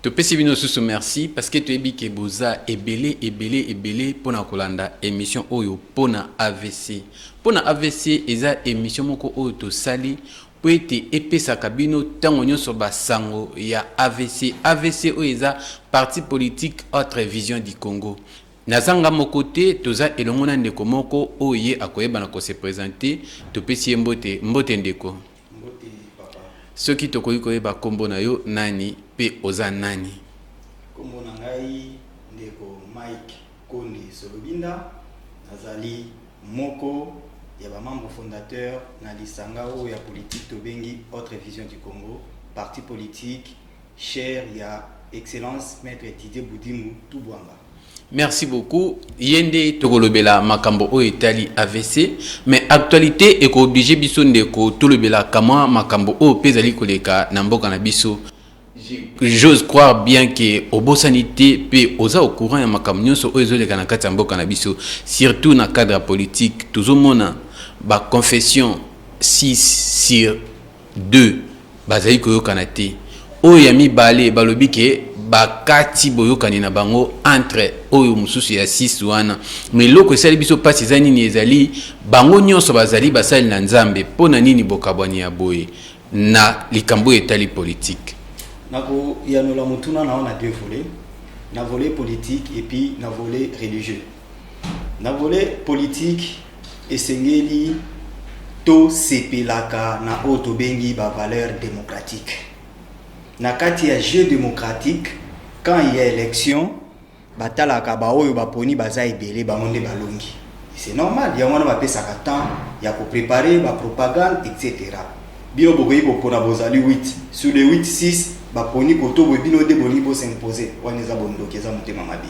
Tu peux bino susu merci parce que tu es biké boza ebele pour na kolanda émission oyo pona AVC. Pona AVC eza émission moko oyo to sali po ete epesa kabino tango nyonso basango ya AVC. AVC oyo eza parti politique autre vision du Congo. Nazanga mokote toza elongo na ndeko moko oye akoyeba na ko se présenter to pesi mbote ndeko. Ceux qui te connaissent ba kombo na yo nani pe oza nani. Kombo na ngai ndeko Mike Kondi Solobinda nazali moko ya ba membre fondateur na lisanga o ya politique to bengi autre vision du Congo, parti politique cher ya excellence maître Didier Boudimou Tubwanga. Merci beaucoup. Yende tokolobela makambo o etali AVC, mais actualité eko obligé biso ndeko tolobela kama makambo o pezali koleka na mboka na biso. J'ose croire bien que obosanité pe oza au courant ya makambo nyonso o ezoleka na kati ya mboka na biso, surtout na cadre politique. Tozomona ba confession 6/2 bazali koyokana te. Oyo ya mibale balobi ke bakati boyokani na bango entre oyo mususu ya 6 wana, mais loko esali biso pasi ezali nini ezali bango nyonso bazali basali na nzambe pona nini bokabwani ya boye na likambo etali politique. Nako yanola mutuna na on a deux volets, na volet politique et puis na volet religieux. Na volet politique esengeli to sepelaka na oto bengi ba valeur démocratique. Na kati ya jeu démocratique, quand il y a élection, batalaka ba oyo baponi baza ebele bangonde balongi. C'est normal, il y a wana bapesa ka temps ya ko préparer ba propagande etc. Bino bokoyi bopona bozali 8 sur les 8-6 baponi koto bino de boni bo s'imposer wana za bondoki za mutema mabi.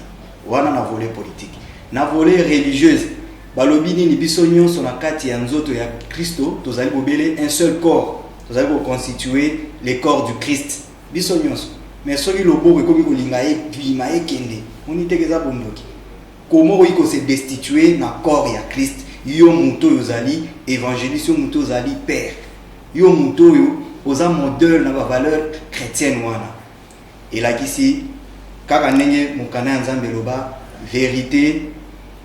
Wana na volet politique. Na volet religieuse, balobi nini biso nyonso na kati ya nzoto ya Kristo, tozali bobele un seul corps. Tozali ko constituer le corps du Christ. Biso nyonso. Mais soki lobo ekomi kolinga e bima ekende, oni tegeza bondoki. Comment il se destituer na corps ya Christ? Yo muto yozali évangéliste, yo muto yozali père. Yo muto yo oza modèle na ba valeur chrétienne wana. Et là ici kaka ndenge mokana nzambe loba vérité,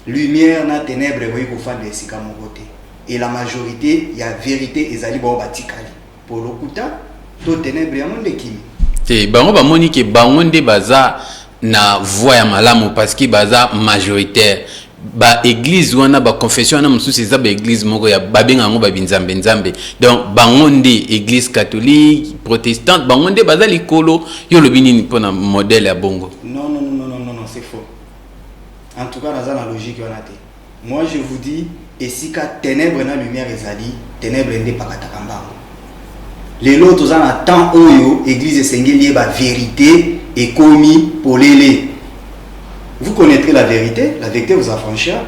lumière na ténèbres boyi ko fande sika mokote. Et la majorité ya vérité ezali ba batikali. Pour lokuta to ténèbres ya monde kimi. Te bango ba moni ke bango nde baza na voix ya malamu parce que baza majoritaire. Ba église wana ba confession na mususu eza ba église moko ya babenga ngo ba binzambe nzambe. Donc bango nde église catholique, protestante, bango nde baza likolo yo lobi nini pona modèle ya bongo. Non, c'est faux. En tout cas, dans la logique wana te. Moi je vous dis esika ténèbres na lumière ezali, ténèbres nde pakataka mbango. Les autres en attend oyo église esengeli ba vérité et commis polele. Vous connaîtrez la vérité vous affranchira.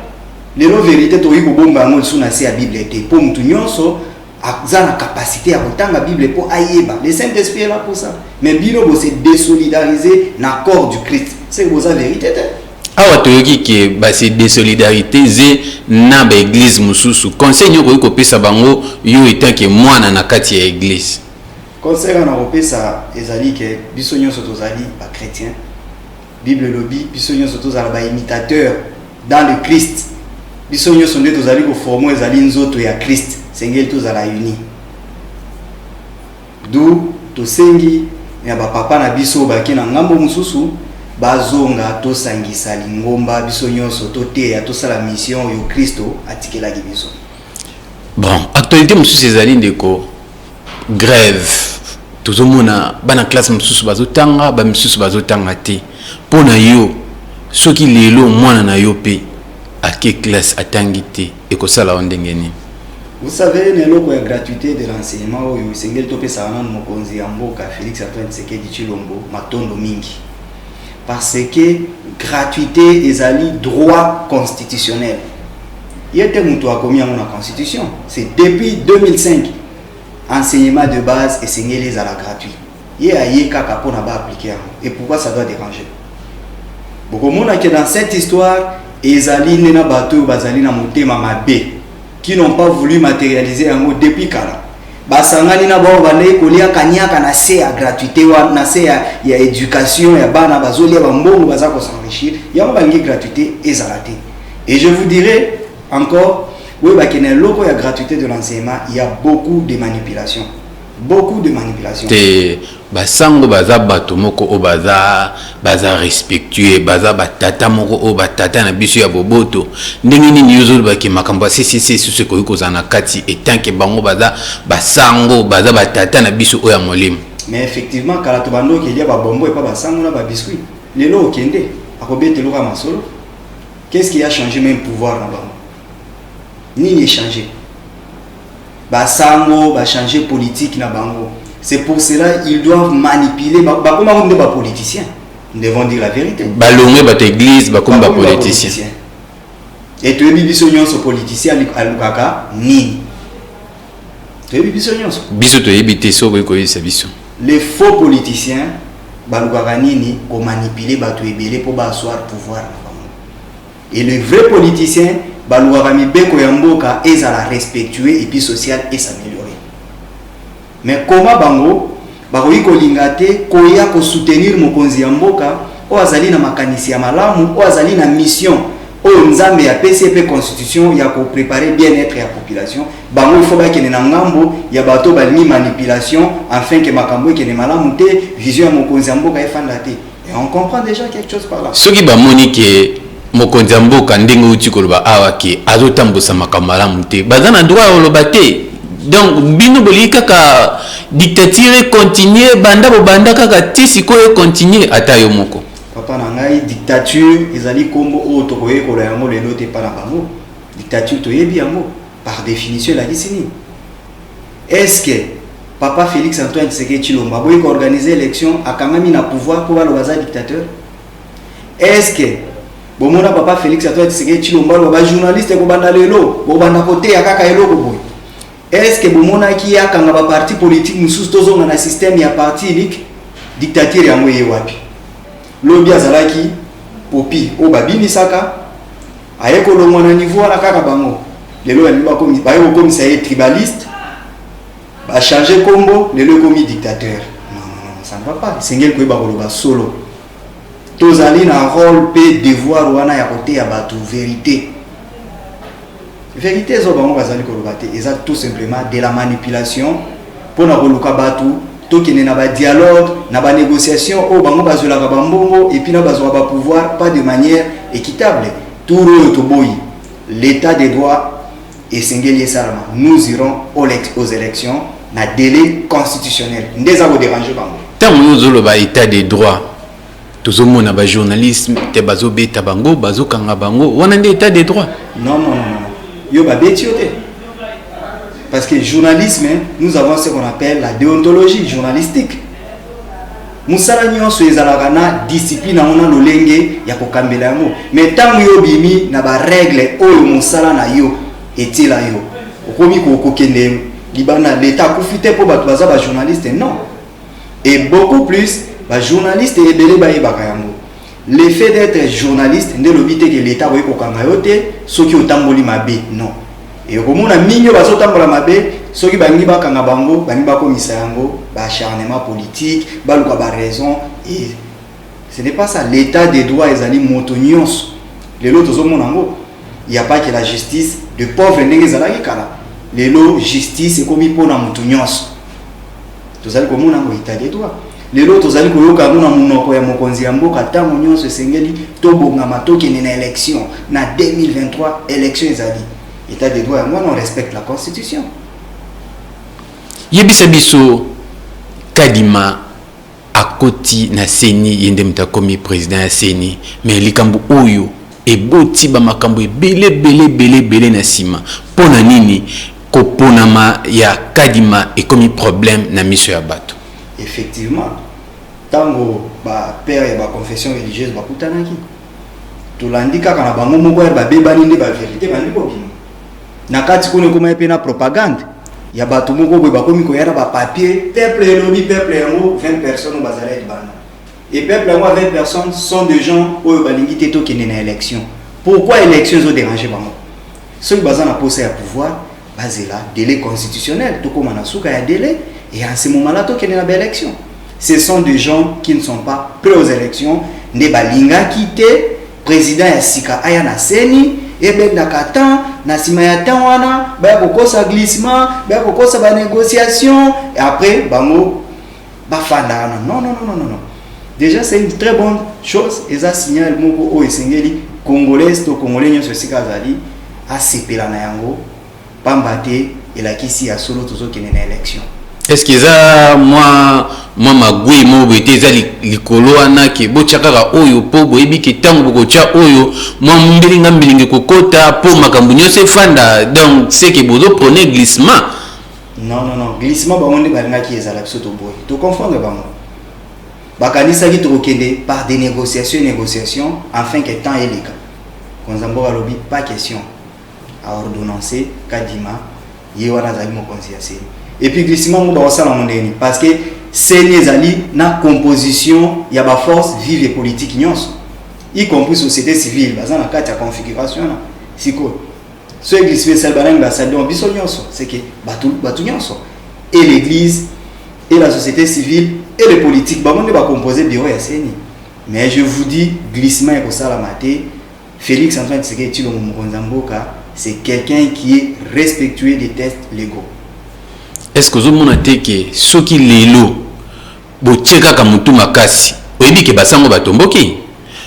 Les autres vérités to yiko bomba ngo suna si la Bible était pour mutu nyonso a capacité à retanga Bible pour ayeba. Le Saint-Esprit est là pour ça. Mais bino bo se désolidariser na corps du Christ. C'est vous la vérité. Awa toyoki ke ba se désolidariser na ba église mususu. Conseil nyoko ko pesa bango yo etant ke mwana na kati ya église. Conseil na ko pesa ezali ke biso nyonso tozali ba chrétien. Bible lobi biso nyonso tozala ba imitateur dans le Christ. Biso nyonso nde tozali ko former ezali nzoto ya Christ. Sengeli tozala uni. D'où tosengi ya ba papa na biso baki na ngambo mususu bazonga to sangisa lingomba biso nyonso to te ya to sala mission yo Kristo atikela ki biso. Bon, actualité mususu ezali ndeko grève. Tozomona bana classe mususu bazotanga ba mususu bazotanga te. Pona yo soki lelo mwana na yo pe a quelle classe atangi te ekosala ondengeni. Vous savez ne loko ya gratuité de l'enseignement oyo sengeli to pesa na mokonzi ya mboka Félix Antoine Tshisekedi Tshilombo matondo mingi. Parce que gratuité ezali droit constitutionnel. Yete mutu akomi yango na constitution. C'est depuis 2005 enseignement de base et sengeli ezala gratuit. Ye aye kaka pona ba appliquer yango. Et pourquoi ça doit déranger? Beaucoup mona que dans cette histoire ezali nena bato bazali na motema mabe qui n'ont pas voulu matérialiser yango depuis kala. basangani na bao banaye kolia kanyaka na se ya gratuité wa na se ya éducation ya bana bazolia bambongo baza ko s'enrichir ya bangi gratuité ezalate. Et je vous dirai encore, oui, bah, qu'il y a loco ya gratuité de l'enseignement, il y a beaucoup de manipulations. Beaucoup de manipulations. Te basango baza bato moko o baza respectueux, baza batata moko o batata na biso ya boboto. Ndenge nini yozolo baki makambo sisi ce ko kozana kati etant que bango baza basango baza batata na biso o ya molimo. Mais effectivement kala to bando qu'il y a ba bombo et pas basango na ba biscuit. Lelo okende akobete loka masolo. Qu'est-ce qui a changé même pouvoir na bango? Ni est changé. Basango va changer politique na bango. C'est pour cela ils doivent manipuler comment on dit ba politiciens. Nous devons dire la vérité. Balongé ba église ba comme ba politicien. Et tu es biso nyonso politicien alukaka ni. Tu es biso nyonso. Biso to yebite so ko yesa biso. Les faux politiciens balukaka nini ko manipuler ba to ebele pour ba asseoir pouvoir na bango. Et le vrai politicien balouara mibeko ya mboka ezala respectueux et puis social et s'améliorer. Mais comment bango bakoyi kolinga te koya ko soutenir mokonzi ya mboka o azali na makanisi ya malamu o azali na mission o nzambe ya PCP constitution ya ko préparer bien-être ya population bango il faut ba kene na ngambo ya bato balini manipulation afin que makambo kene malamu te vision ya mokonzi ya mboka efanda te. Et on comprend déjà quelque chose par là. Ce qui ba monique mokonzi ya mboka ndenge uti koloba awa ke azotambosa makamala mute baza na droit oloba te. Donc bino boli kaka dictature continuer banda bo banda kaka tisi ko continuer ata yo moko. Papa na ngai dictature ezali kombo o to koye ko yango lelo te para bango. Dictature to yebi yango par définition la disini. Est-ce que Papa Félix Antoine Tshisekedi Tshilombo boyi ko organiser élection akangami na pouvoir pour balo baza dictateur? Est-ce que bomona Papa Félix Antoine Tshisekedi Tshilombo ba journaliste ko banda lelo bo banda côté ya kaka eloko boy? Est-ce que bomona ki ya kanga ba parti politique mususu tozonga na système ya parti unique dictature yango ye wapi? Lobi azalaki popi o babini saka ayeko longwa na niveau ala kaka bango lelo ya liba komi ba yo komi ça tribaliste ba changer combo lelo komi dictateur. Non, ça ne va pas. Sengel ko ba koloba solo. Tozali na rôle pe devoir wana ya côté ya bato vérité. Vérité zo bango bazali koloba te eza tout simplement de la manipulation pour na koluka bato to kene na ba dialogue na ba négociation o bango bazola ka bambongo et puis na bazola ba pouvoir pas de manière équitable. Tout le to boyi l'état des droits et sengeli salama nous irons aux élections na délai constitutionnel ndeza ko déranger bango tant nous zolo ba état des droits tozomona ba journalisme te bazo beta bango bazo kanga bango wana ndi état des droits. Non yo ba betiote parce que journalisme nous avons ce qu'on appelle la déontologie journalistique. Musala nyonso ezalaka na discipline ona lolenge ya kokambela yango mais tango yo bimi na ba règle oyo musala na yo etila yo okomi ko kokende libana l'état kufite po bato baza ba journaliste non et beaucoup plus ba journaliste ebele ba yebaka yango le fait d'être journaliste nde lobite que l'état boye kokanga yo te soki otamboli mabe non et komona minyo bazotambola mabe soki bangi bakanga bango bangi bakomisa yango ba acharnement politique baluka ba raison et ce n'est pas ça l'état des droits ezali moto nyonso lelo tozomona ngo il y a pas que la justice de pauvre ndenge ezalaki kala lelo justice ekomi pona moto nyonso tozali komona ngo état des droits lelo tozali koyoka mona munoko ya mokonzi ya mboka tango nyonso esengeli tobongama tokende na élection na 2023 élection ezali état des droits yango on respecte la constitution. Yebisa biso Kadima akoti na seni yende mtakomi président ya seni mais likambo oyo eboti ba makambo ebele na sima pona nini koponama ya Kadima ekomi problème na miso ya bato. Effectivement tango ba père et ba confession religieuse ba kutanaki tolandika kana bango moko ba bebani nde ba vérité ba ndiko bino na kati kone koma pe na propagande ya bato moko boy ba komi ko yara ba papier peuple lobby peuple yango 20 personnes bazala et bana et peuple yango 20 personnes sont des gens oyo balingi te to kene na élection. Pourquoi élection zo déranger bango ceux qui bazana poser à pouvoir basé là délai constitutionnel tout comme on a délai et en ce moment là tout qu'il y a une élection. Ce sont des gens qui ne sont pas prêts aux élections, ne balinga quitté président ya sika aya na seni et ben na katan na sima ya tan wana ba kokosa glissement ba kokosa ba négociation et après bango ba fanda non. Déjà c'est une très bonne chose et ça signale moko o esengeli congolais to congolais nyo sika zali a sepela na yango pambate et la kisi ya solo tozo kene na élection. Est-ce que ça moi magui mo bete za likolo wana ke bochaka oyo po boyebi ke tango bokocha oyo moi mbilinga kokota po makambu nyose fanda donc c'est que bozo prenez glissement. Non, glissement ba monde balinga ki ezala biso to boy. To confondre bango. Bakanisa ki to kende par des négociations afin que temps elika. Konzambo alobi pas question à ordonnancer kadima yewana zali mo conciliation. Et puis glissement on va ça parce que c'est les alliés na composition il y a ba force vive et politique nyonso y compris société civile bazana na kati ya configuration na siko ce glissement c'est bananga ça donc biso nyonso c'est que batu nyonso et l'église et la société civile et les politiques ba monde ba composer bureau ya CENI. Mais je vous dis glissement est pour ça la maté Félix Antoine Tshisekedi Tshilombo Mokonzi Mboka c'est quelqu'un qui est respectueux des tests légaux. Est-ce que vous avez dit que ceux qui lelo bocheka ka mutu makasi oyebi ke basango batomboki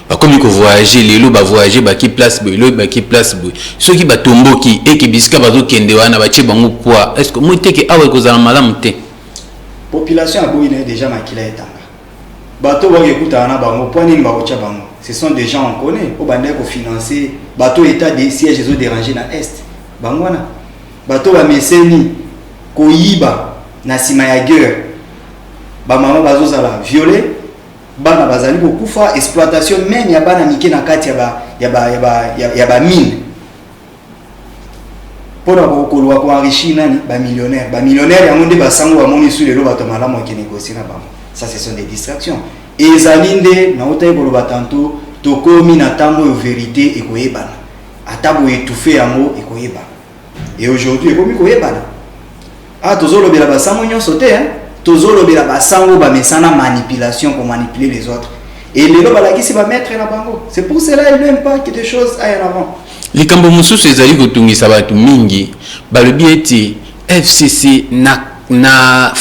bakomi ko voyager lelo ba voyager ba ki place boy ba ki place boy ceux qui batomboki et que bisika bazo kende wana bache bango poa est-ce que moite ke awe ko zala malamu te population aboyina déjà makila etanga bato ba ekuta na bango point nini ba kocha bango ce sont des gens on connaît au bande ko financer bato état des sièges zo déranger na est bango wana bato ba meseni koyiba na sima ya guerre ba mama bazozala violé bana bazali kokufa exploitation même ya bana mike na kati ya ba mine pona kokolwa ko enrichir nani ba millionnaire ya monde basango ba moni sur le bato malamu ki négocier na bango. Ça ce sont des distractions et ezalinde na otaye koloba tantôt tokomi na tambo yo vérité e koyebana atabo étouffé yango e koyeba et aujourd'hui ekomi koyebana. Ah, tozolo bela basango nyonso te hein. Tozolo bela basango ba mesana manipulation pour manipuler les autres. Et les loba la kisi ba mettre na bango. C'est pour cela il n'aime pas que des choses aillent en avant. Likambo mususu ezali kotungisa batu mingi balobi eti FCC na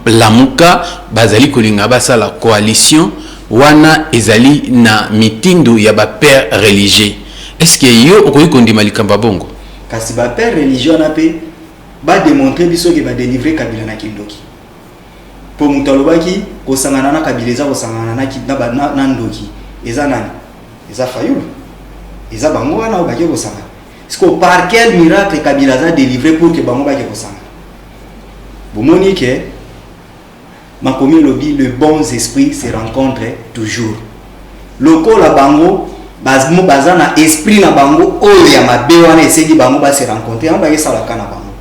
lamuka bazali kolinga basala coalition wana ezali na mitindo ya ba père religieux. Est-ce que yo okoyi kondima likambo bongo? Kasi ba père religieux na pe ba démontrer biso que ba délivrer Kabila na Kindoki. Pour mutalobaki ko sangana na Kabila za ko sangana na Ndoki. Eza nani? Eza Fayulu. Eza bango wana o baki ko sangana. Est-ce que par quel miracle Kabila za délivré pour que bango baki ko sangana? Bomoni ke makomi lobi le bons esprits se rencontrent toujours. Loko la bango bazmo bazana esprit na bango oyo ya mabe wana esengi bango ba se rencontrer amba yesala kana bango.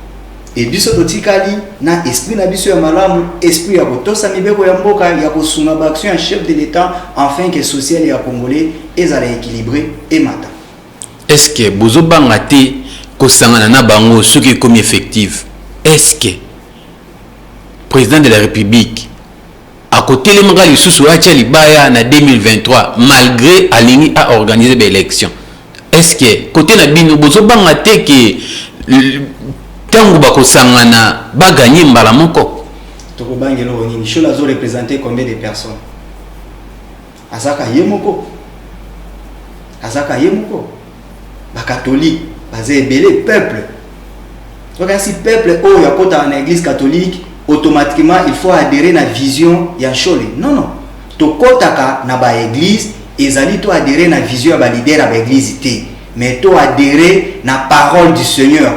Et biso totikali na esprit na biso ya malamu esprit ya kotosa mibeko ya mboka ya kosunga ba action ya chef de l'état afin que social ya congolais ezala équilibré et mata. Est-ce que bozo bangate ko sangana na bango ce qui est comme effectif? Est-ce que président de la République à côté les mangali sous acha libaya na 2023 malgré alingi a organisé des élections? Est-ce que côté na bino bozo bangate que tango bako sangana ba gagner mbala moko toko bangelo nini chola zo représenter combien de personnes azaka yemoko ba catholique bazé belé peuple donc si peuple o ya kota en église catholique automatiquement il faut adhérer na vision ya chole non to kotaka na ba église ezali to adhérer na vision ya ba leader ya ba église té mais to adhérer na parole du Seigneur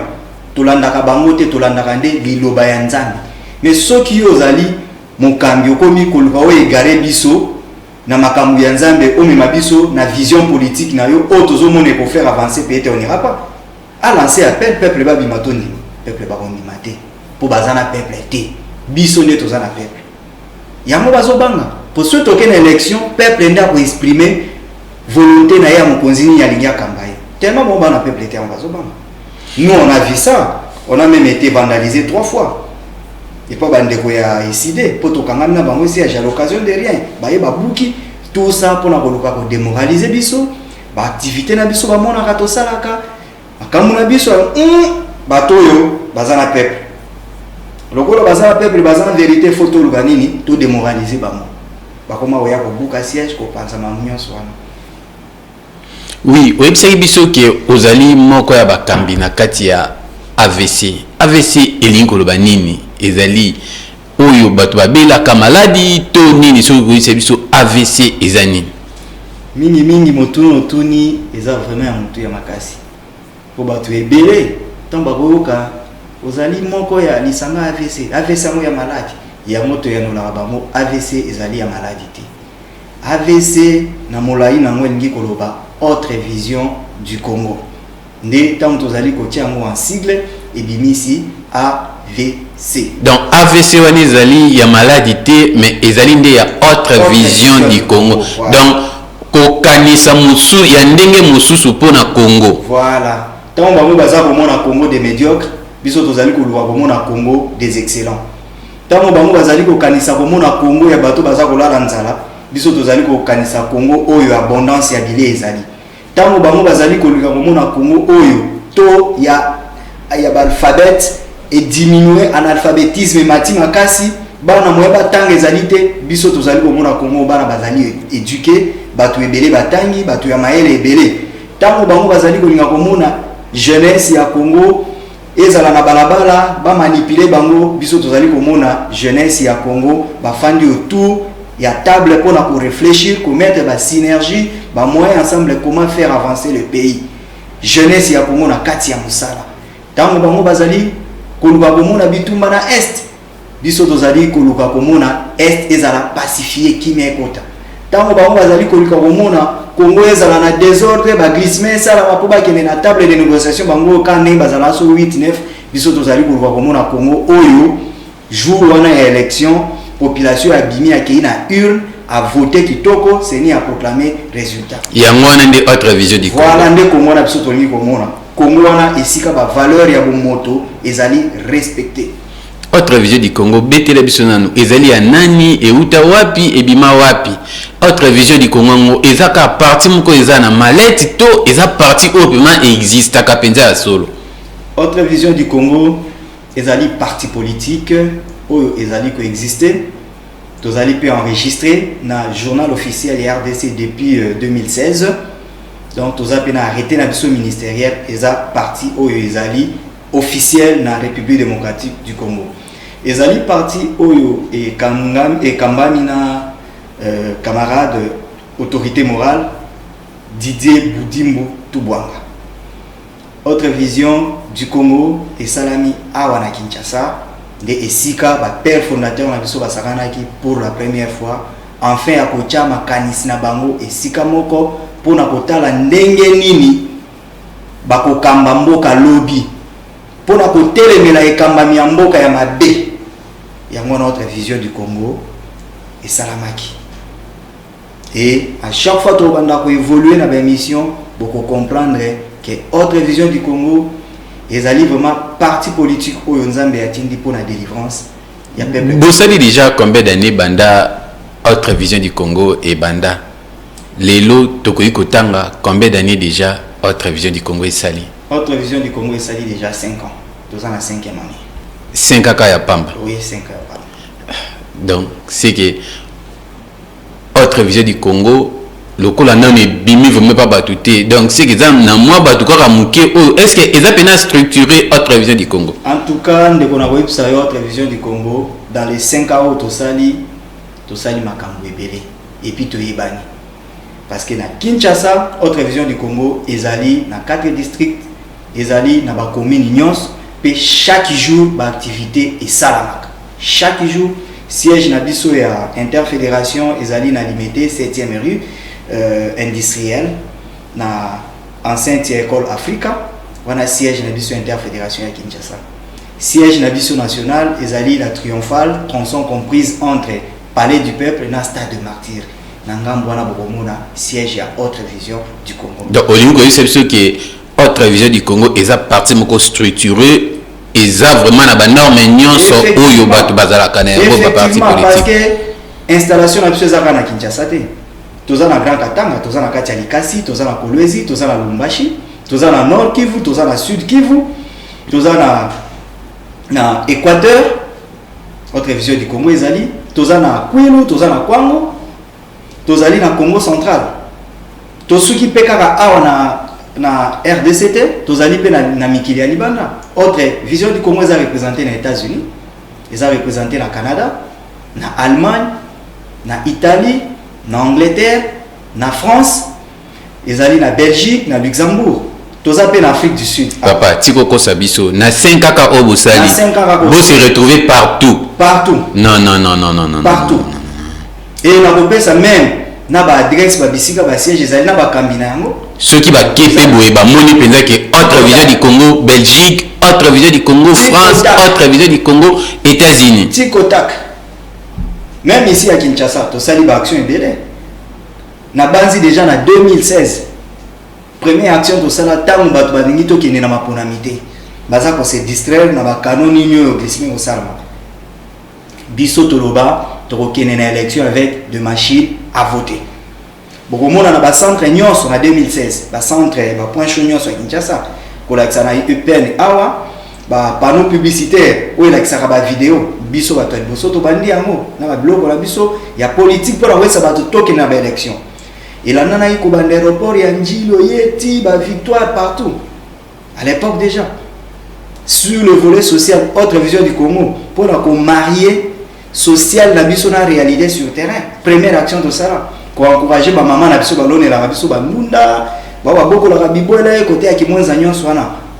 tolandaka bangote tolandaka nde liloba ya nzambe. Mais soki ozali mokambi okomi koluka o egare biso na makambu ya nzambe o mema biso na vision politique na yo o tozomona pour faire avancer peut-être on ira pas à lancer appel peuple ba bimatoni peuple ba kondima te po bazana peuple te biso nde tozana peuple yango bazobanga pour ceux toke na élection peuple nda ko exprimer volonté na ya mokonzi ni ya lingia kambaye tellement bon bana peuple te yango bazobanga. Nous on a vu ça On a même été vandalisé 3 fois. Et pas bandeko ya décidé pour tokangami na bango siège à l'occasion de rien. Baye babuki tout ça pour na koluka ko démoraliser biso, ba activité na biso ba mona ka to salaka. Akamuna biso bato yo bazana peuple. Lokolo bazana peuple bazana vérité photo luganini to démoraliser bango. Ba koma oya ko buka siège ko panza manyo swana. Oui, oyebisaki biso ke ozali moko ya bakambi na kati ya AVC. AVC elingi koloba nini? Ezali oyo bato babelaka maladi to nini? Soki koyebisa biso AVC eza nini? Mingi motuno otuni eza vraiment ya motu ya makasi. Po bato ebele tamba koyoka ozali moko ya lisanga AVC. AVC mo ya maladi. Ya moto ya nola bamo AVC ezali ya maladi te. AVC na molai na ngo elingi koloba autre vision du Congo. Né tant tozali kotia ngo en sigle et bimisi AVC. Donc AVC wana ezali ya maladie te mais ezali nde ya autre vision du Congo. Voilà. Donc kokanisa musu ya ndenge mususu pona Congo. Voilà. Tant bango baza komona Congo des médiocres, biso tozali koluwa komona Congo des excellents. Tant bango bazali kokanisa komona Congo ya bato baza kolala nzala, biso tozali kokanisa Congo oyo abondance ya bile ezali. Tant bango bazali koluka komona Congo oyo to ya alphabet et diminuer analphabétisme mati makasi bana moyeba tanga ezalité biso tozali komona Congo bana bazali éduqué batu ebele batangi batu ya maele ebele tango bango bazali kolinga komona jeunesse ya Congo ezala na balabala ba manipuler bango biso tozali komona jeunesse ya Congo bafandi autour ya table pour na réfléchir pour mettre ba synergie ba moyen ensemble comment faire avancer le pays jeunesse ya Congo na kati ya musala tango bango bazali koluka komona bitumba na est biso tozali koluka komona est ezala pacifier kimia ekota tango bango bazali koluka komona Congo ezala na désordre ba glissement sala mapo ba kene na table de négociation bango kande bazala so 8-9 biso tozali koluka komona Congo oyo jour wana ya élection population ya bimi akei na urne a voté kitoko seni a proclamer résultat yango wana nde autre vision du Congo. Voilà nde komona biso tolingi komona Congo wana esika ba valeur ya bomoto ezali respecté. Autre vision du Congo betela biso nanu ezali ya nani euta wapi ebima wapi. Autre vision du Congo ngo ezaka parti moko eza na maleti to eza parti opema existe ka penza ya solo. Autre vision du Congo ezali parti politique oyo ezali ko exister tozali pe enregistré na journal officiel ya RDC depuis 2016. Donc toza pe na arrêté na biso ministériel eza parti oyo ezali officiel na République démocratique du Congo. Ezali parti oyo e kambami na camarade autorité morale Didier Boudimbo Tubwanga. Autre vision du Congo et Salami awa na Kinshasa de esika ba père fondateur na biso basakanaki pour la première fois enfin ya kocha makanisi na bango esika moko pona kotala ndenge nini bakokamba mboka lobby pona kotelemela ekambami ya mboka ya mabe yango notre vision du Congo et salamaki et à chaque fois to banda ko évoluer na ba émission beaucoup comprendre que autre vision du Congo ezali vraiment parti politique oyo nzambe atindi pour la délivrance ya peuple. Bosali déjà combien d'années banda autre vision du Congo et banda lelo tokoyi kotanga combien d'années déjà autre vision du Congo esali? Autre vision du Congo esali déjà 5 ans. Nous sommes à la 5e année. 5 ans ya pamba. Oui, 5 ans ya pamba. Donc c'est que autre vision du Congo lokola non bimi vraiment pas batouté. Donc c'est que na moi batuka muke oh est-ce que ils a peine structuré autre vision du Congo? En tout cas, ndeko na website autre vision du Congo dans les 5 ans to sali makambo ebele et puis to yebani. Parce que na Kinshasa autre vision du Congo ezali na 4 districts ezali na ba commune nyons pe chaque jour ba activité et salamaka. Chaque jour siège na biso ya interfédération ezali na limité 7e rue industrielle na enceinte école Africa wana siège na biso interfédération ya Kinshasa. Siège na biso national ezali la triomphale tronçon comprise entre palais du peuple et na stade de martyr. Nangambo wana bokomona siège ya autre vision du Congo. Donc au niveau c'est ce qui est autre vision du Congo est parti moko structuré eza vraiment na ba norme nyonso oyo bato bazalaka na yango ba parti parce politique. que installation na biso ezaka na Kinshasa te. Toza na Grand Katanga, toza na kati ya Likasi, toza na Kolwezi, toza na Lubumbashi, toza na Nord Kivu, toza na Sud Kivu, toza na Équateur, autre vision du Congo ezali, toza na Kwilu, toza na Kwango, tozali na Congo central. Tosuki pe kaka awa na RDCT, tozali pe na mikili ya Libanda. Autre vision du Congo est représentée aux États-Unis, est représentée na Canada, na Allemagne, na Italie, na Angleterre, na France, ezali na Belgique, na Luxembourg. Toza pe na Afrique du Sud. Papa, tiko ko sabiso na 5 kaka o bosali. Vous se retrouvez partout. Partout. Non. Partout. Et na kopesa même na ba adresse ba bisika ba siège ezali na ba kambina yango. Ceux qui va kepe boye ba moni penza que autre vision du Congo, Belgique, autre vision du Congo, France, autre vision du Congo, États-Unis. Tikotak. Même ici à Kinshasa, to sali ba action ebele. Na banzi déjà na 2016. Première action to sala tango bato balingi to kende na maponamité. Baza ko se distraire na ba kanoni nyo glissime au salma. Biso toloba to kende na élection avec de machines à voter. Bokomona na ba centre nyonso na 2016, ba centre ba point chaud nyonso à Kinshasa. Ko la na UPN awa ba panneau publicitaire ou la kisaka ba vidéo biso bato boso to bandi yango na ba blog la biso ya politique pour la wesa bato toke na ba élection. Et là, on a eu un aéroport, il y a un Njilo, Yeti, victoire partout. À l'époque déjà. Sur le volet social, autre vision du Congo, pour qu'on marie social, la biso na réalité sur le terrain. Première action de ça. Pour encourager ma maman, la biso balone, la biso bamunda, beaucoup la bibola, côté à qui moins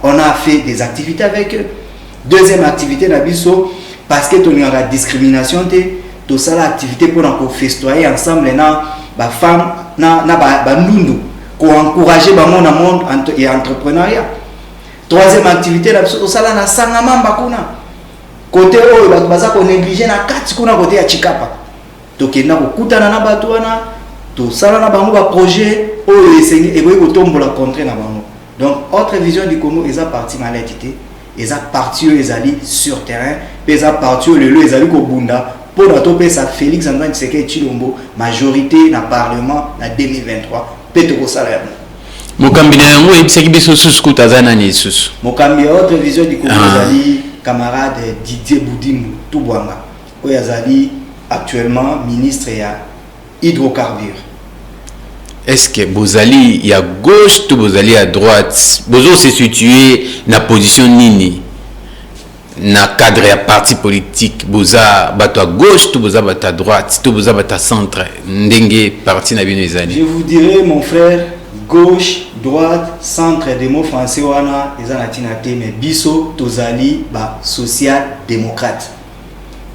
on a fait des activités avec eux. Deuxième activité, la biso, parce que tu as la discrimination, tout ça, l'activité pour qu'on festoyer ensemble, ba femme na ba ndundu ko encourager ba monde et entrepreneuriat. Troisième activité la biso sala na sangamamba kuna côté oyo ba baza ko négliger na kati kuna côté ya Chikapa to kenda ko kutana na bato wana to sala na bango ba projet oyo esengi eboyi ko tombola contre na bango. Donc autre vision du Congo eza parti maletité eza parti ezali sur terrain eza parti le lo ezali ko bunda pour la topé ça Félix Antoine Tshisekedi Tshilombo majorité na parlement na 2023 petro salaire mokambi na yango ebisaki biso susu kutazana ni susu mokambi autre vision du Congo azali camarade Didier Boudimou Tubwanga oyo azali actuellement ministre ya hydrocarbures. Est-ce que bozali ya gauche ou bozali à droite bozo se situer na position nini na cadre ya parti politique boza bato à gauche tout boza bato à droite tout boza bato à centre ndenge parti na bino ezali? Je vous dirais mon frère gauche droite centre des mots français wana eza tina te mais biso tozali ba social démocrate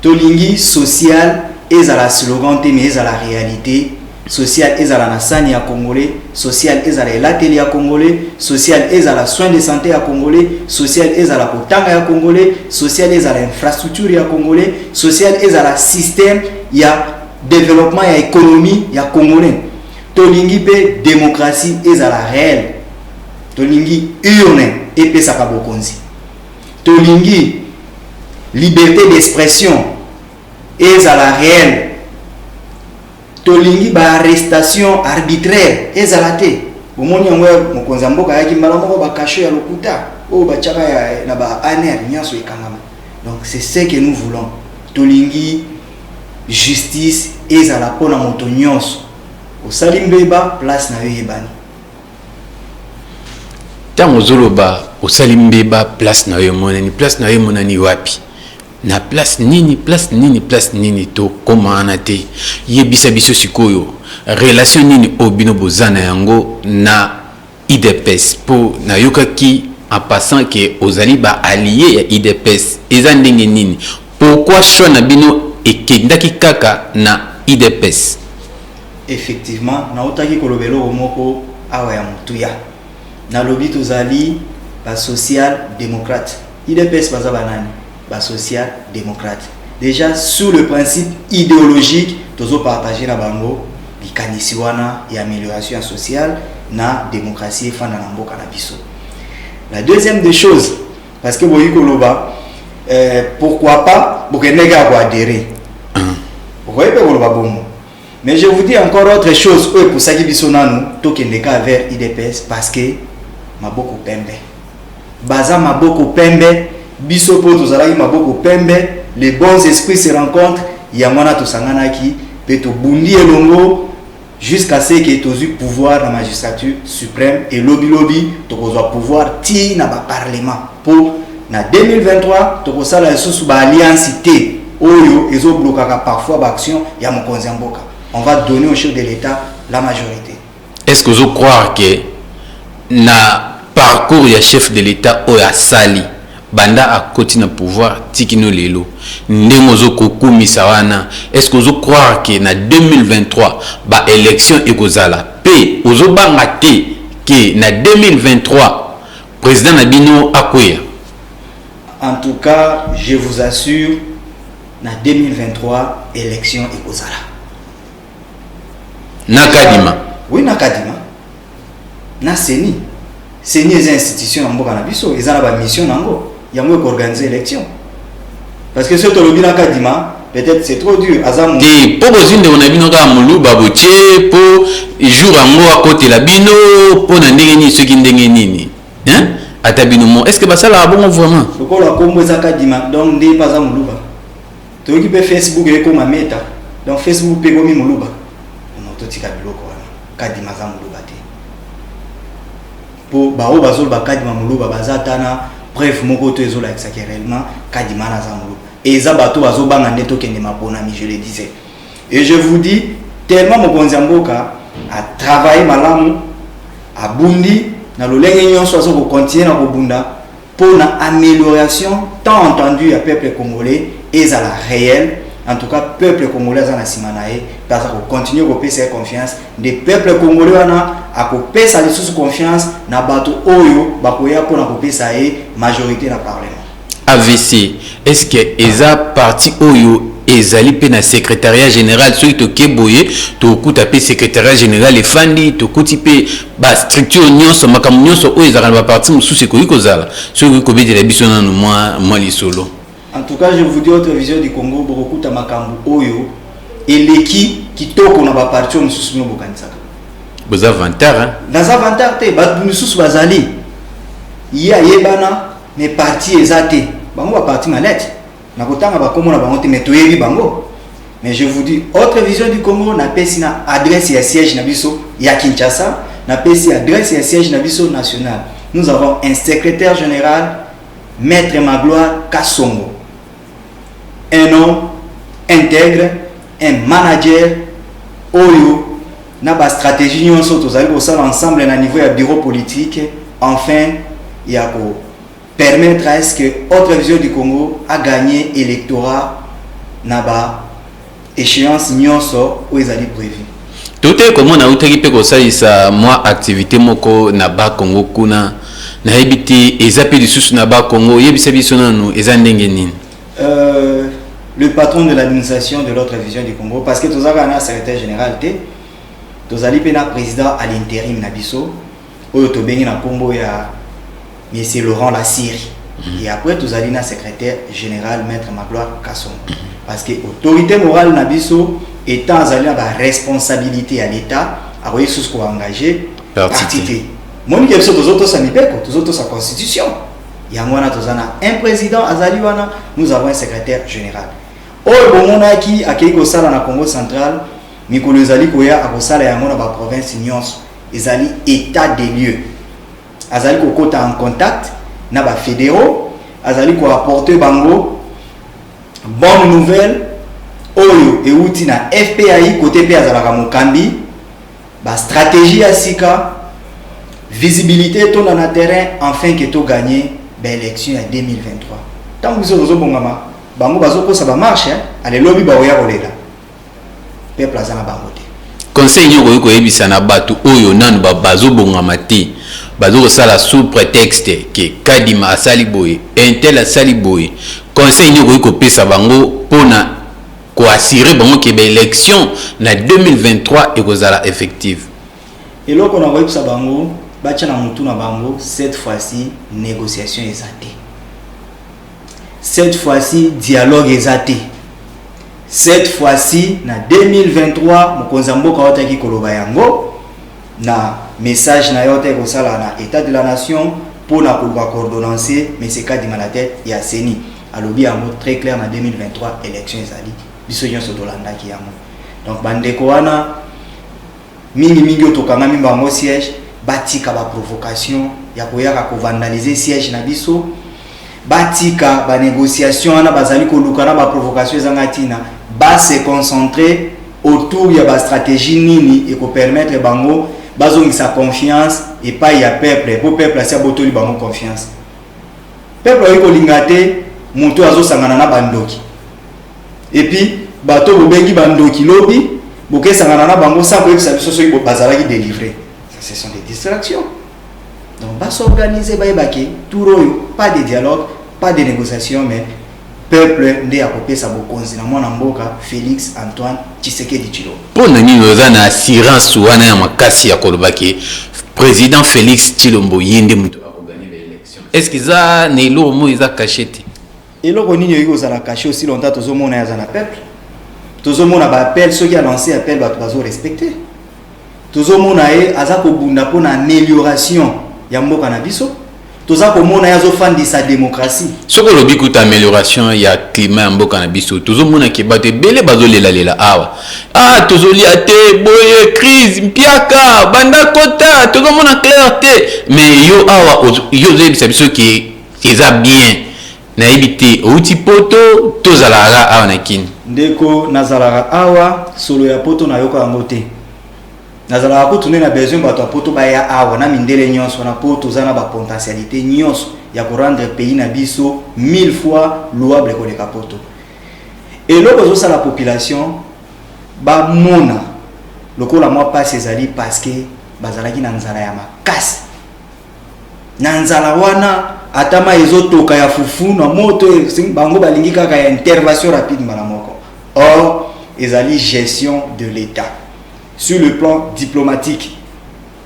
tolingi social ezala slogan te mais ezala réalité. Social est à la Nassani à Congolais, social est à la télé à Congolais, social est à la soins de santé à Congolais, social est à la potanga à Congolais, social est à l'infrastructure à Congolais, social est à la système, il y a développement, il y a économie, il y a Congolais. Tolingi pe démocratie est à la réelle. Tolingi urne et pe sakabokonzi. Tolingi liberté d'expression est à la réelle. Tolingi ba arrestation arbitraire ezalate omoni yango mokonzi mboka yaki mbala moko ba kasho ya lokuta o ba chaka ya na ba aner nyaso ekangama. Donc c'est ce que nous voulons. Tolingi justice ezala pona moto nyonso osalimbeba place na yebani tango zoloba osalimbeba place na yemonani place na yemonani wapi na place nini to komana te yebisa biso sikoyo relation nini obino bozana yango na IDPS po na yokaki en passant que ozali ba allié ya IDPS eza ndenge nini pourquoi choix na bino ekendaki kaka na IDPS? Effectivement na otaki kolobelo moko awa ya mutuya na lobi tozali ba social démocrate IDPS baza banani ba social démocrate. Déjà sur le principe idéologique tozo partager na bango likanisi wana et amélioration sociale na démocratie fanda na mboka na biso. La deuxième des choses parce que boyi koloba pourquoi pas bokenega ko adhérer pourquoi pas koloba bon. Mais je vous dis encore autre chose pour ça qui bisonanu to kendeka vers IDPS parce que maboko pembe baza maboko pembe biso po tozalaki maboko pembe, les bons esprits se rencontrent yamwana tosanganaki pe to bundi elongo jusqu'à ce que tu aies pouvoir dans la magistrature suprême et lobby tu as pouvoir ti na ba parlement pour na 2023 tu as la sous ba alliance té oyo ezo blokaka parfois ba action ya mokonzi mboka. On va donner au chef de l'État la majorité. Est-ce que vous croyez que na parcours ya chef de l'État oyo asali banda a continue pouvoir tikino lelo ndemozo kokumisa wana? Est-ce que vous croyez que na 2023 ba élection ekozala pe ozo banga te que na 2023 président Nabino akoya? En tout cas, je vous assure, na 2023 élection ekozala. Nakadima. Oui, Nakadima. Na Seni. Seni est une institution en Mboka Nabiso. Ils ont une mission nango. Il y a moins qu'organiser l'élection. Parce que ce que tu as Nakadima, peut-être c'est trop dur. Azam. Et pour vous dire, on a bien qu'à Moulou Babotier pour jour à moi à côté la bino pour n'endégni ce qui n'endégni. Hein? À ta bino. Est-ce que ça là bon vraiment? Le quoi la combo Zakadima donc n'est pas à Moulouba. Tu veux que Facebook est comme un méta. Donc Facebook peut comme Moulouba. Tika biloko wana kadima za muluba te po bao bazol ba kadima muluba bazatana bref moko to ezola réellement kadima na za muluba et za bato bazo banga ndeto kende mabonami, je le disais. Et je vous dis tellement mokonzi mboka a travaillé malamu a bundi na lolenge nyonso azo ko continuer na kobunda pour na amélioration tant entendu à peuple congolais et à la réelle. En tout cas, peuple congolais a simanae parce qu'on continue à payer sa confiance. Des peuples congolais a payer sa confiance na bato oyo bakoya pour na payer sa majorité dans le parlement. AVC, est-ce que eza parti oyo ezali pe na secrétariat général ceux qui keboye to kuta pe secrétariat général et fandi to kuti pe ba structure nyonso makam nyonso oyo ezala ba parti mususu ko ikozala ceux ko bedela biso na moi lisolo. En tout cas, je vous dis autre vision du Congo, beaucoup de makambu oyo et l'équipe qui toko na ba parti on sous no bokanisaka. Vous avez avantage hein? Dans avantage te ba sous bazali. Ya yebana mais parti ezate. Bango ba parti malette. Na kotanga ba komo na bango te mais toyebi bango. Mais je vous dis autre vision du Congo na pesi na adresse ya siège na biso ya Kinshasa, na pesi adresse ya siège na biso national. Nous avons un secrétaire général Maître Magloire Kassongo. Un homme intègre, un manager, oyo, na ba stratégie nyonso tozali ko sala ensemble na niveau ya bureau politique, enfin il y a ko permettre à ce que autre vision du Congo a gagné électorat na ba échéance nyonso où ezali prévu. Tout est comme on a outé pe ko salisa moi activité moko na ba Congo kuna na ebiti ezapi lisusu na ba Congo yebisa biso nanu eza ndenge nini? Le patron de l'administration de l'autre vision du Congo, parce que tous un secrétaire général, tous allez péna président à l'intérim nabiso, ou to bengi na combo ya monsieur Laurent Lassiri. Et après tous allez na secrétaire général maître Magloire Kasson. Parce que autorité morale nabiso étant allé à la responsabilité à l'État, à voyer sous quoi engagé parti. Mon qui tous autres sa mipeko, tous autres sa constitution. Yangwana tozana un président azaliwana, nous avons un secrétaire général. Oyo bomona ki akiko sala na Congo central, mikolo ezali koya akosala yango na ba province nyonso, ezali état des lieux. Azali kokota en contact na ba fédéraux, azali ko apporter bango bonne nouvelle oyo euti na FPAI côté pe azalaka mokambi, ba stratégie ya sika, visibilité to na terrain afin que to gagner l'élection en 2023. Tant que vous avez bongama, bango bazo ko ça va marcher, allez lobby ba oya kolela. Peuple azana bangote. Conseil nyoko yoko yebisa na batu oyo nanu ba bazo bongama te. Bazo ko sala sous prétexte que Kadima asali boye, intel asali boye. Conseil nyoko yoko pesa bango pona ko assurer bango que l'élection na 2023 ekozala effective. Et là qu'on a voyé ça bango, bacha na mutu na bango cette fois-ci négociation ezate. cette fois-ci dialogue ezate. Cette fois-ci na 2023 mokonzi mboka otaki koloba yango na message na yote ko sala na état de la nation pour na coordonner mais c'est cas de la tête ya Seni alobi yango très clair na 2023 élection ezali biso nyonso tolanda ki yango. Donc bandeko wana mingi otokanga mimba ngo siège batika ba provocation ya koyaka ko vandaliser siège na biso batika ba négociation wana bazali ko lukana ba provocation zangatina ba se concentrer autour ya ba stratégie nini et ko permettre bango bazongisa confiance et pas ya peuple pour peuple asia botoli bango confiance peuple oyo ko lingate moto azo sangana na bandoki et puis bato bobengi bandoki lobi boke sangana na bango sans que ça biso soki bazalaki délivrer. Ça, ce sont des distractions. Donc va s'organiser baibaki tout pas de dialogue, pas de négociation, mais peuple nde akopé sa bokonzi na mwana mboka Félix Antoine Tshisekedi Tshilombo. Pour nani ozana assurance wana ya makasi ya kolobaki président Félix Tshilombo yende muto akogagner l'élection. Est-ce que ça nelo mo iza cachete? Eloko nini yoyi ozala caché aussi longtemps tozomona ya zana peuple. Tozomona ba appel ceux qui a lancé appel bato bazo respecter. Tozomona e azako bunda pona amélioration ya mboka na biso. Tozako mona yazo fandi sa démocratie. Soko lobi kuta amélioration ya climat ya mboka na biso. Tozomona ke bato ebele bazo lela awa. Ah tozoli ate boye crise mpiaka banda kota tozomona clarté mais yo awa yo zebisa biso ki eza bien. Na ebité outi poto tozalara awa na kini. Ndeko nazalara awa solo ya poto na yoka ngote. Nazalara ko tune na besoin bato poto ba ya awa na mindele nyonso na poto zana ba potentialité nyonso ya ko rendre pays na biso 1000 fois louable ko le kapoto. Et loko zo la population ba mona lokola moi pas ezali parce que bazalaki na nzala ya makasi. Na nzala wana atama ezotoka ya fufu na moto bango balingi kaka ya intervention rapide mbala moko. Or ezali gestion de l'État. Sur le plan diplomatique,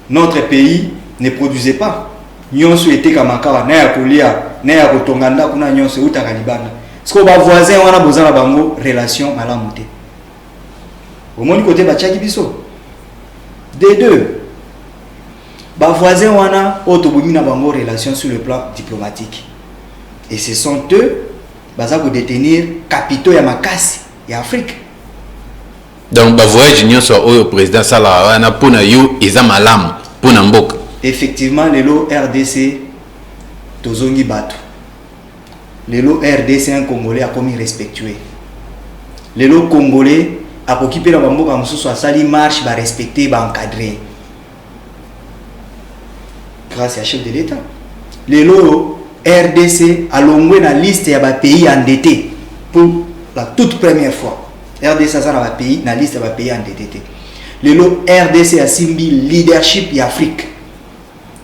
notre pays ne produisait pas. Nyonso était kamakawa na ya kolia na ya kotonganda kuna nyonso utaka libanda. Siko ba voisin wana bozana bango relation malamu te. Au moins côté ba tchaki biso. Des deux. Ba voisin wana otobumi na bango relation sur le plan diplomatique. Et ce sont eux bazako détenir capitaux ya makasi ya Afrique. Donc ba voyage nyonso au président Sala wana pona yo eza malamu pona mboka. Effectivement lelo RDC tozongi bato. Lelo RDC un Congolais a commis respectueux. Lelo Congolais a occupé la mboka mususu asali marche ba respecter ba encadrer. Grâce à chef de l'État. Lelo RDC a longwe na liste ya ba pays endettés pour la toute première fois. RDC a un pays, na liste va pays endetté. Le RDC a simbi leadership en Afrique.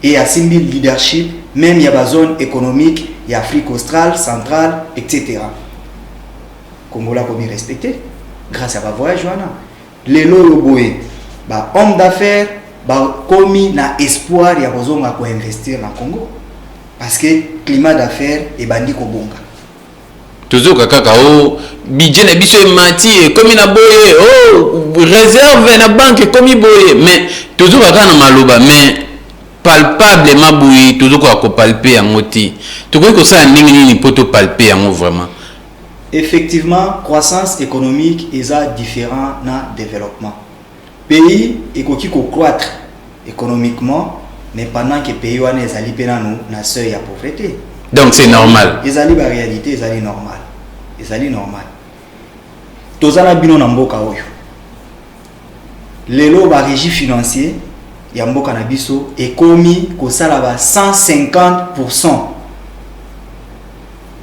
Et a simbi leadership même il y a la zone économique, il y a Afrique australe, centrale, etc. Congo l'a commis respecté grâce à ma voyage. Le boé, bah homme d'affaires, bah commis na espoir il y a besoin de investir dans Congo parce que climat d'affaires est bandi kobonga. Toujours kaka o budget na biso mati comme na boye oh réserve na banque comme boye mais toujours kaka na maloba mais palpablement boye toujours ko palper en moti to ko ça ndingi ni poto palper en vraiment. Effectivement croissance économique est différent na développement pays ekoki ko croître économiquement mais pendant que pays wana ezali pena na seuil ya pauvreté. Donc c'est normal. Ezali ba réalité ezali normal. Ezali normal. Tozala bino na mboka oyo. Lelo ba régie financier ya mboka na biso ekomi ko sala ba 150%.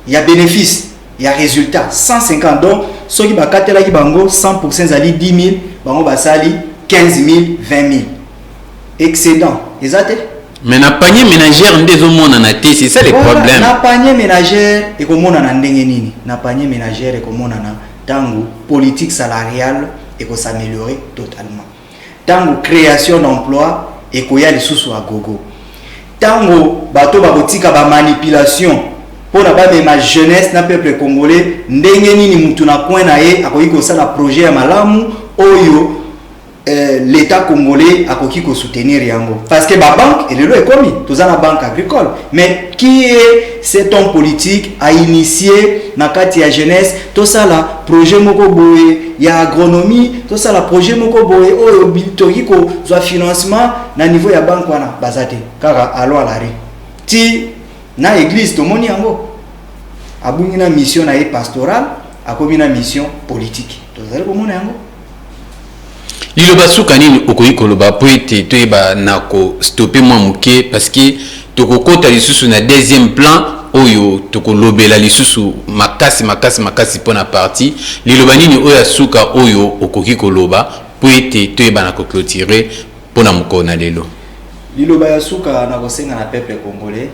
Ya bénéfice, ya résultat 150 donc soki ba katela ki bango 100% zali 10 000, bango ba sali 15 000, 20 000. Excédent. Ezate mais na panier ménagère ndezo mona na té c'est ça le problème. Na panier ménagère et komona na ndenge nini? Na panier ménagère et komona na tango politique salariale et ko s'améliorer totalement. Tango création d'emploi et ko ya lisusu à gogo. Tango bato ba kotika ba manipulation pour ma jeunesse na peuple congolais ndenge nini mutu na coin na ye akoki kosala projet ya malamu oyo l'état congolais akoki ko soutenir yango parce que ba banque et le ekomi toza na banque agricole mais qui est cet homme politique a initié na kati ya jeunesse to sala projet moko boye ya agronomie to sala projet moko boye oyo toki ko zo financement na niveau ya banque wana bazate kaka alo ala ri ti na église to moni yango abungi na mission na pastorale akomi na mission politique to zali ko mona yango liloba suka nini okoki koloba po ete toyeba na kostopper mwa moke parce que tokokota lisusu na deuxième plan oyo tokolobela lisusu makasi mpona parti liloba nini oyo asuka oyo okoki koloba po ete toyeba na koclôturer mpona mokolo na lelo liloba ya suka na kosenga na peuple congolais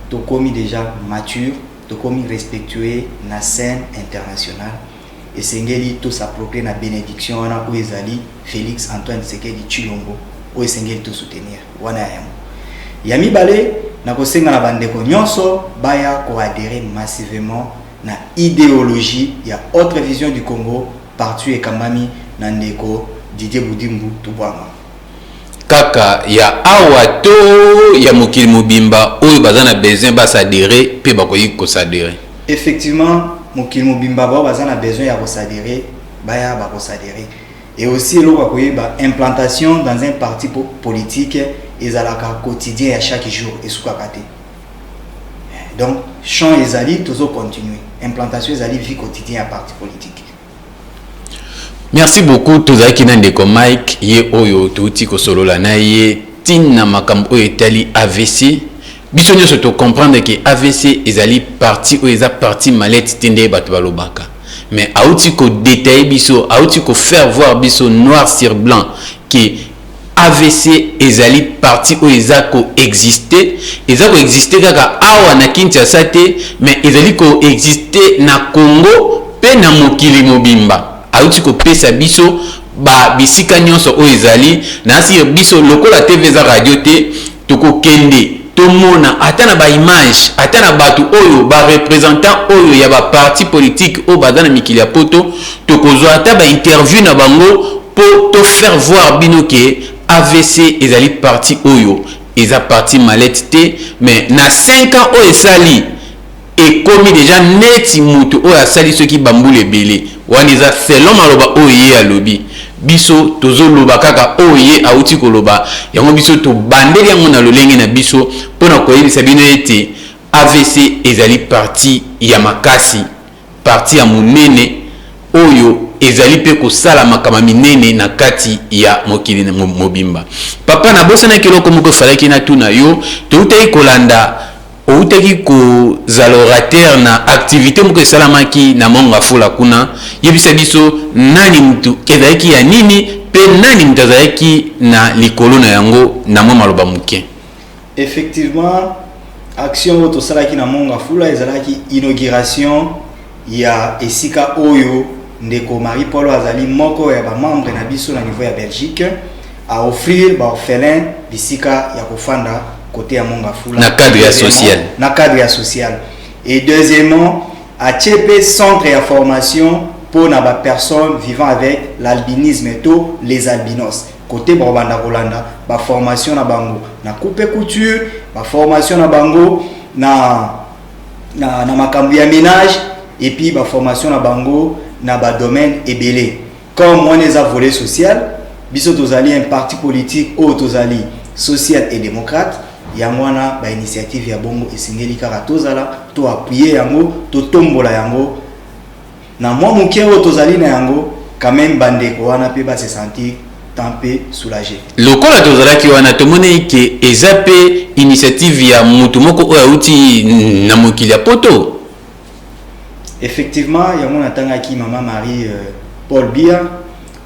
tokomi déjà mature tokomi respectueux na scène internationale et sengeli tout s'approprier na bénédiction wana ko ezali Félix Antoine Tshisekedi Tshilombo o sengeli tout soutenir wana yango ya mibale na kosenga na bandeko nyonso baya ko adhérer massivement na idéologie ya autre vision du Congo partout et kamami na ndeko Didier Boudimbu Tubwama kaka ya awato ya mokili mobimba oyo bazana besoin ba s'adhérer pe bakoyi ko s'adhérer effectivement mokili mobimba ba bazana besoin ya ko s'adhérer baya ba ko s'adhérer et aussi le ba implantation dans un parti politique ezalaka quotidien à chaque jour et sous kakate donc champ ezali toujours continuer implantation ezali vie quotidien à parti politique. Merci beaucoup tozaki na ndeko Mike ye oyo tuti ko solola na ye tina makambo oyo etali AVC biso nyonso to comprendre que AVC ezali parti oyo eza parti malette tende bato balobaka mais auti ko détailler biso auti ko faire voir biso noir sur blanc que AVC ezali parti oyo eza ko exister kaka awa na Kinshasa te mais ezali ko exister na Congo pe na mokili mobimba auti ko pesa biso ba bisika nyonso oyo ezali na si biso lokola TV za radio te toko kende tomona atana ba image atana batu oyo ba représentant oyo ya ba parti politique o bazana mikili ya poto tokozwa ata ba interview na bango pour te faire voir bino ke AVC ezali parti oyo eza parti malette te mais na 5 ans oyo esali et comme déjà neti mutu oyo asali soki bambule belé wana eza selon maloba oyo ye alobi biso tozoloba kaka oyo ye auti koloba yango biso to bandeli yango na lolenge na biso pona koyebisa bino ete AVC ezali parti ya makasi parti ya munene oyo ezali pe kosala makama minene na kati ya mokili mobimba papa na bosana kiloko moko falaki na tuna yo toutaki kolanda outaki kozala orateur na activité moko esalamaki na monga fula kuna yebisa biso nani mutu ezalaki ya nini pe nani mutu azalaki na likolo na yango na mwa maloba muke. Effectivement action oyo tosalaki na monga fula ezalaki inauguration ya esika oyo ndeko Marie Paul azali moko ya ba membre na biso na niveau ya Belgique a offrir ba orphelin bisika ya kofanda côté à Mongafula na cadre social et deuxièmement à TP centre de formation pour les personnes vivant avec l'albinisme et tout les albinos côté Bobanda Rolanda ba formation na bango na coupe couture ba formation na bango na makambo ya ménage et puis ba formation na bango na ba domaine ebélé comme on les a volé social biso tozali un parti politique ou tozali social et démocrate yangwana ba initiative ya bongo esengeli kaka tozala to appuyer yango to tombola yango na mwa muke o tozali na yango quand même bandeko wana pe ba se sentir tampé soulagé lokola tozalaki wana tomone ke ezape initiative ya mutu moko oyo auti na mokili ya poto. Effectivement yango natangaki mama Marie Paul Bia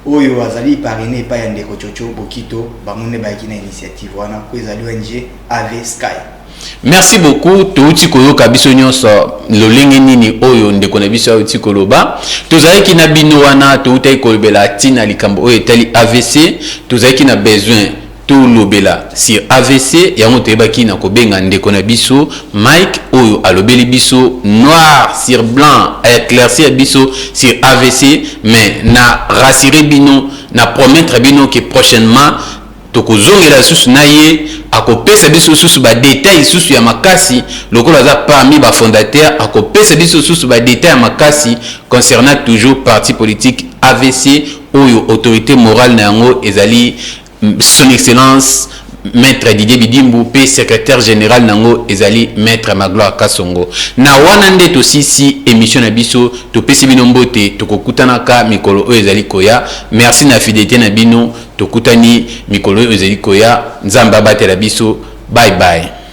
oyo azali parrainé pa ya ndeko Chocho Bokito bamone ba kina initiative wana ko ezali ONG AV Sky. Merci beaucoup touti koyoka biso nyonso lolenge nini oyo ndeko na biso uti koloba tozalaki na bino wana toutai kolobela tina likambo oyo etali AVC tozalaki na besoin tout lobela sur AVC yango toyebaki na kobenga ndeko na biso Mike oyo alobeli biso noir sur blanc éclaircir biso sur AVC, mais na rassurer bino na promettre bino que prochainement tokozongela susu na ye akopesa biso susu ba détails susu ya makasi lokola za parmi ba fondateur akopesa biso susu ba détails ya makasi concernant toujours parti politique AVC oyo autorité morale na yango ezali son excellence maître Didier Bidimbu pe secrétaire général nango ezali maître Magloire Kasongo na wana nde tosisi émission na biso topesi bino mbote tokokutanaka mikolo oyo ezali koya. Merci na fidélité na bino, tokutani mikolo oyo ezali koya. Nzamba batela biso. Bye bye.